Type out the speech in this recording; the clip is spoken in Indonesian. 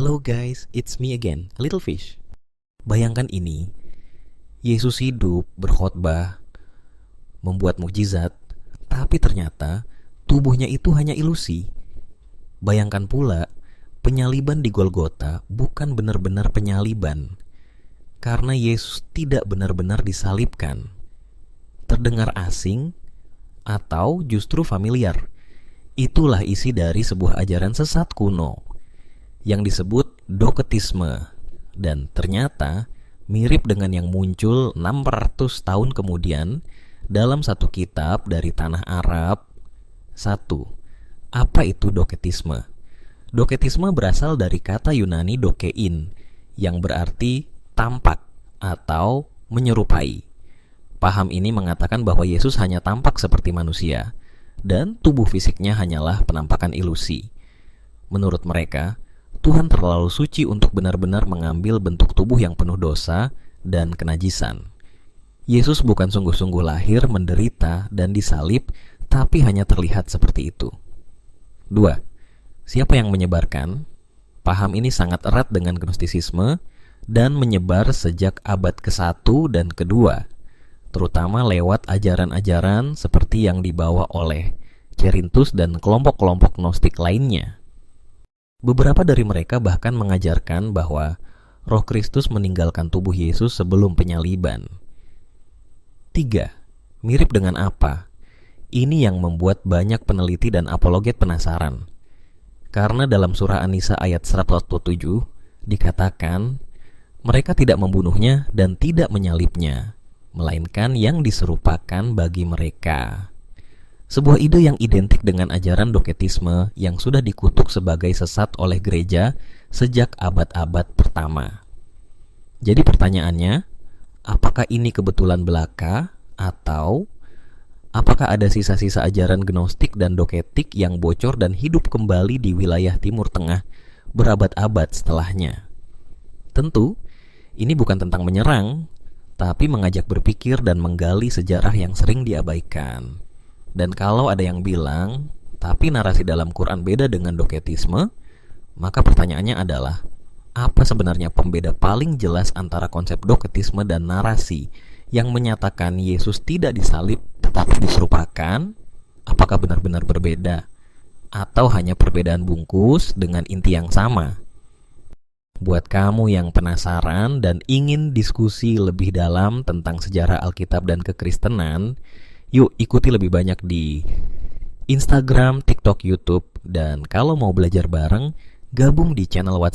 Hello guys, it's me again, a little fish. Bayangkan ini, Yesus hidup, berkhotbah, membuat mukjizat, tapi ternyata tubuhnya itu hanya ilusi. Bayangkan pula, penyaliban di Golgota bukan benar-benar penyaliban, karena Yesus tidak benar-benar disalibkan. Terdengar asing atau justru familiar. Itulah isi dari sebuah ajaran sesat kuno yang disebut doketisme, dan ternyata mirip dengan yang muncul 600 tahun kemudian dalam satu kitab dari tanah Arab. 1. Apa itu doketisme? Doketisme berasal dari kata Yunani dokein, yang berarti tampak atau menyerupai. Paham ini mengatakan bahwa Yesus hanya tampak seperti manusia, dan tubuh fisiknya hanyalah penampakan ilusi. Menurut mereka, Tuhan terlalu suci untuk benar-benar mengambil bentuk tubuh yang penuh dosa dan kenajisan. Yesus bukan sungguh-sungguh lahir, menderita, dan disalib, tapi hanya terlihat seperti itu. 2. Siapa yang menyebarkan? Paham ini sangat erat dengan gnostisisme dan menyebar sejak abad ke-1 dan ke-2, terutama lewat ajaran-ajaran seperti yang dibawa oleh Cerinthus dan kelompok-kelompok gnostik lainnya. Beberapa dari mereka bahkan mengajarkan bahwa Roh Kristus meninggalkan tubuh Yesus sebelum penyaliban. 3. Mirip dengan apa? Ini yang membuat banyak peneliti dan apologet penasaran. Karena dalam surah An-Nisa ayat 147 dikatakan, mereka tidak membunuhnya dan tidak menyalibnya, melainkan yang diserupakan bagi mereka. Sebuah ide yang identik dengan ajaran doketisme yang sudah dikutuk sebagai sesat oleh gereja sejak abad-abad pertama. Jadi pertanyaannya, apakah ini kebetulan belaka atau apakah ada sisa-sisa ajaran gnostik dan doketik yang bocor dan hidup kembali di wilayah Timur Tengah berabad-abad setelahnya? Tentu, ini bukan tentang menyerang, tapi mengajak berpikir dan menggali sejarah yang sering diabaikan. Dan kalau ada yang bilang, tapi narasi dalam Quran beda dengan doketisme, maka pertanyaannya adalah, apa sebenarnya pembeda paling jelas antara konsep doketisme dan narasi yang menyatakan Yesus tidak disalib tetapi diserupakan? Apakah benar-benar berbeda? Atau hanya perbedaan bungkus dengan inti yang sama? Buat kamu yang penasaran dan ingin diskusi lebih dalam tentang sejarah Alkitab dan kekristenan, yuk ikuti lebih banyak di Instagram, TikTok, YouTube, dan kalau mau belajar bareng, gabung di channel WhatsApp